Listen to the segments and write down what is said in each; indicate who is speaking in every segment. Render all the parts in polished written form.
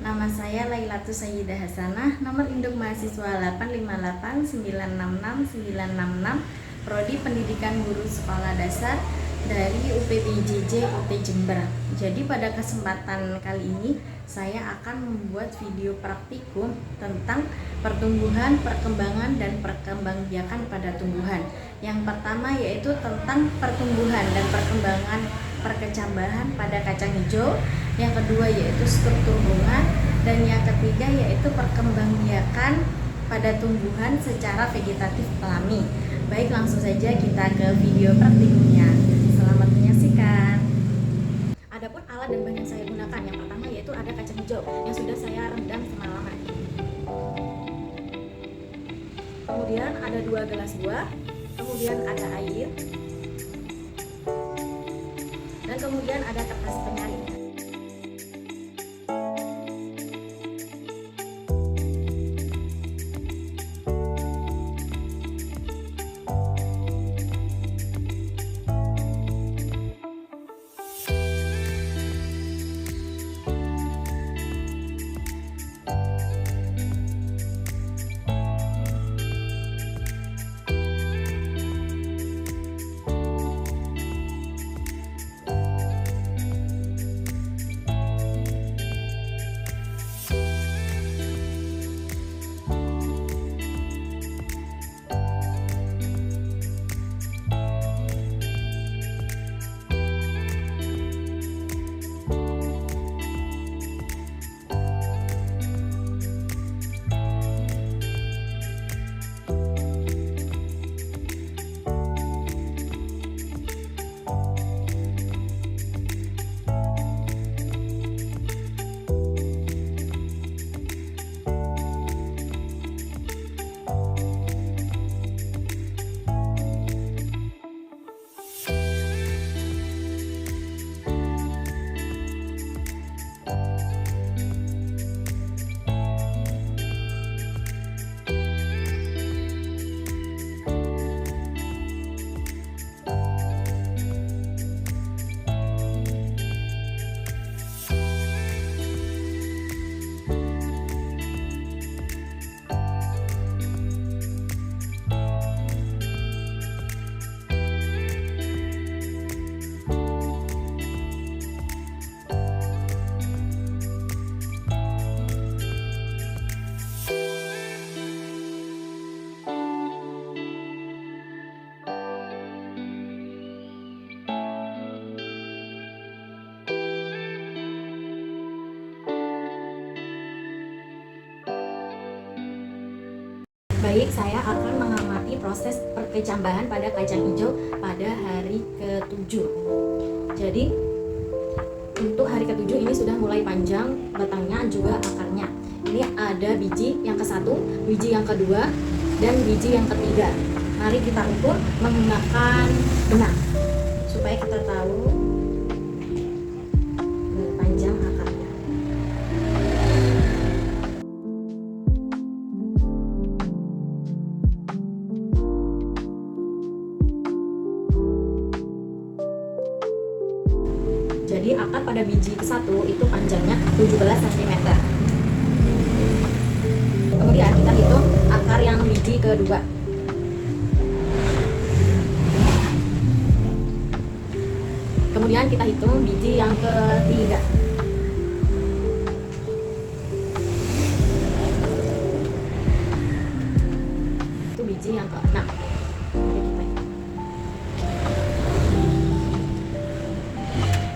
Speaker 1: Nama saya Lailatus Sayyidah Hasanah, nomor induk mahasiswa 858966966, Prodi Pendidikan Guru Sekolah Dasar dari UPBJJ UT Jember. Jadi pada kesempatan kali ini saya akan membuat video praktikum tentang pertumbuhan, perkembangan, dan perkembangbiakan pada tumbuhan. Yang pertama yaitu tentang pertumbuhan dan perkembangan perkecambahan pada kacang hijau. Yang kedua yaitu struktur bunga, dan yang ketiga yaitu perkembangbiakan pada tumbuhan secara vegetatif alami. Baik, langsung saja kita ke video praktikumnya. Selamat menyaksikan. Adapun alat dan bahan yang saya gunakan, yang pertama yaitu ada kacang hijau yang sudah saya rendam semalaman. Kemudian ada 2 gelas buah, kemudian ada air, dan kemudian ada kertas penyaring. Baik, saya akan mengamati proses perkecambahan pada kacang hijau pada hari ke-7. Jadi, untuk hari ke-7 ini sudah mulai panjang batangnya juga akarnya. Ini ada biji yang ke-1, biji yang kedua, dan biji yang ketiga. Mari kita ukur menggunakan benang supaya kita tahu panjang akarnya. Jadi akar pada biji ke-1 itu panjangnya 17 cm. Kemudian kita hitung akar yang biji kedua. Kemudian kita hitung biji yang ketiga. Itu biji yang ke-6.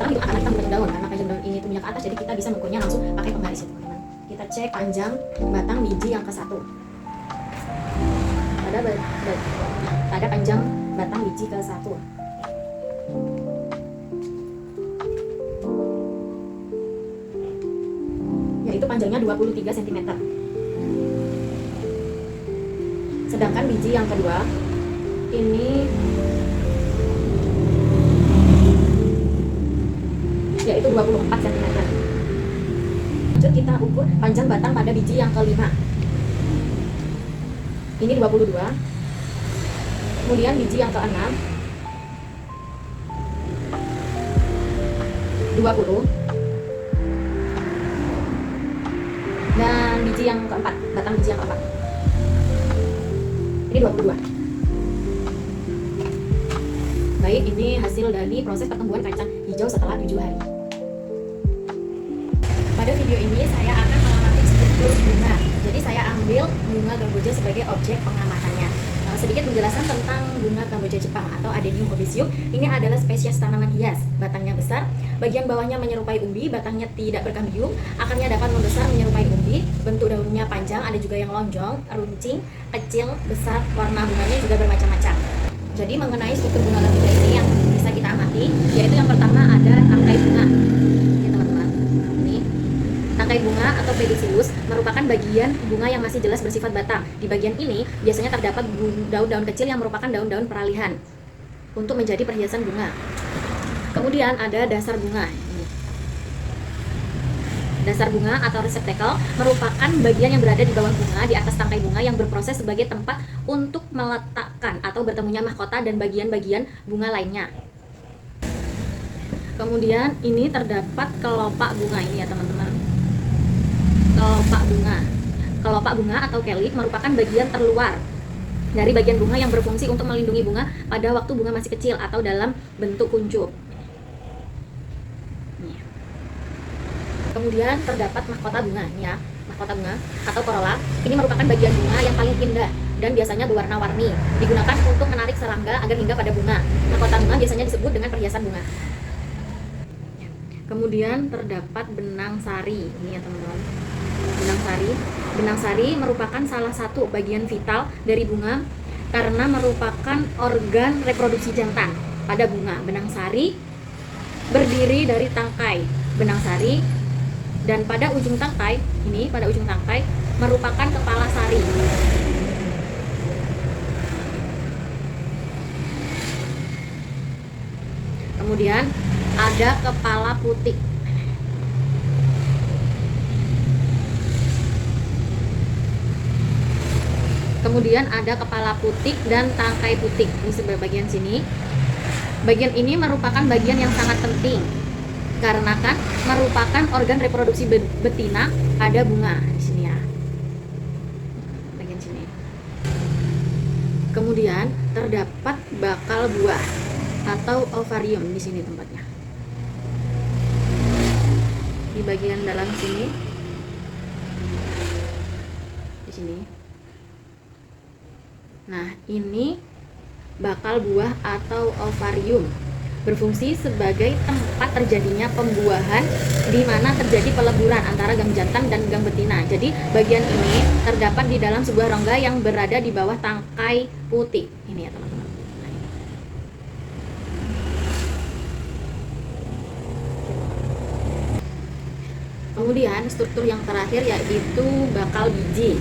Speaker 1: Sekarang kita akan bentuk daun, karena kacang daun ini tumbuhnya ke atas, jadi kita bisa mengukurnya langsung pakai penggaris ya teman-teman. Kita cek panjang batang biji yang ke-1 pada panjang batang biji ke-1. Yaitu panjangnya 23 cm. Sedangkan biji yang kedua ini yaitu 24 cm. Lanjut kita ukur panjang batang pada biji yang ke-5. Ini 22. Kemudian biji yang ke-6 20. Dan biji yang keempat, batang biji yang keempat. Ini 22. Baik, ini hasil dari proses pertumbuhan kacang hijau setelah 7 hari. Pada video ini saya akan mengamati struktur bunga. Jadi saya ambil bunga Kamboja sebagai objek pengamatannya. Sedikit penjelasan tentang bunga Kamboja Jepang atau Adenium obesium. Ini adalah spesies tanaman hias. Batangnya besar, bagian bawahnya menyerupai umbi, batangnya tidak berkambium, akarnya dapat membesar menyerupai umbi, bentuk daunnya panjang, ada juga yang lonjong, runcing, kecil, besar, warna bunganya juga bermacam-macam. Jadi mengenai struktur bunga Kamboja ini yang bisa kita amati, yaitu yang pertama ada tangkai bunga. Ini teman-teman, ini tangkai bunga atau pedicellus merupakan bagian bunga yang masih jelas bersifat batang. Di bagian ini biasanya terdapat daun-daun kecil yang merupakan daun-daun peralihan untuk menjadi perhiasan bunga. Kemudian ada dasar bunga. Ini. Dasar bunga atau receptacle merupakan bagian yang berada di bawah bunga di atas tangkai bunga yang berproses sebagai tempat untuk meletakkan atau bertemunya mahkota dan bagian-bagian bunga lainnya. Kemudian ini terdapat kelopak bunga ini ya teman-teman. Kelopak bunga. Kelopak bunga atau kelip merupakan bagian terluar dari bagian bunga yang berfungsi untuk melindungi bunga pada waktu bunga masih kecil atau dalam bentuk kuncup. Kemudian terdapat mahkota bunga, ini ya, mahkota bunga atau corolla. Ini merupakan bagian bunga yang paling indah dan biasanya berwarna-warni. Digunakan untuk menarik serangga agar hingga pada bunga. Mahkota bunga biasanya disebut dengan perhiasan bunga. Kemudian terdapat benang sari, ini ya teman-teman. Benang sari merupakan salah satu bagian vital dari bunga karena merupakan organ reproduksi jantan pada bunga. Benang sari berdiri dari tangkai benang sari dan pada ujung tangkai merupakan kepala sari. Kemudian ada kepala putik. Kemudian ada kepala putik dan tangkai putik. Ini sebelah bagian sini. Bagian ini merupakan bagian yang sangat penting karena kan merupakan organ reproduksi betina pada bunga di sini ya. Bagian sini. Kemudian terdapat bakal buah atau ovarium di sini tempatnya. Di bagian dalam sini. Di sini. Nah, ini bakal buah atau ovarium berfungsi sebagai tempat terjadinya pembuahan di mana terjadi peleburan antara gang jantan dan gang betina. Jadi bagian ini terdapat di dalam sebuah rongga yang berada di bawah tangkai putik. Ini ya teman-teman. Kemudian struktur yang terakhir yaitu bakal biji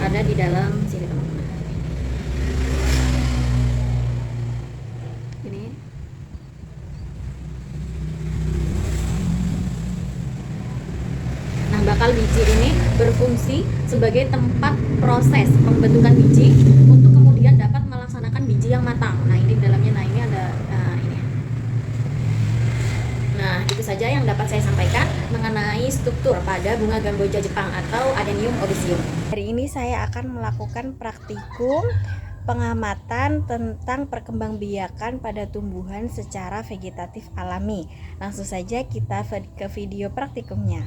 Speaker 1: ada di dalam sini teman-teman. Bakal biji ini berfungsi sebagai tempat proses pembentukan biji untuk kemudian dapat melaksanakan biji yang matang. Nah ini di dalamnya, nah ini ada ini. Nah itu saja yang dapat saya sampaikan mengenai struktur pada bunga Kamboja Jepang atau Adenium obesium. Hari ini saya akan melakukan praktikum pengamatan tentang perkembangbiakan pada tumbuhan secara vegetatif alami. Langsung saja kita ke video praktikumnya.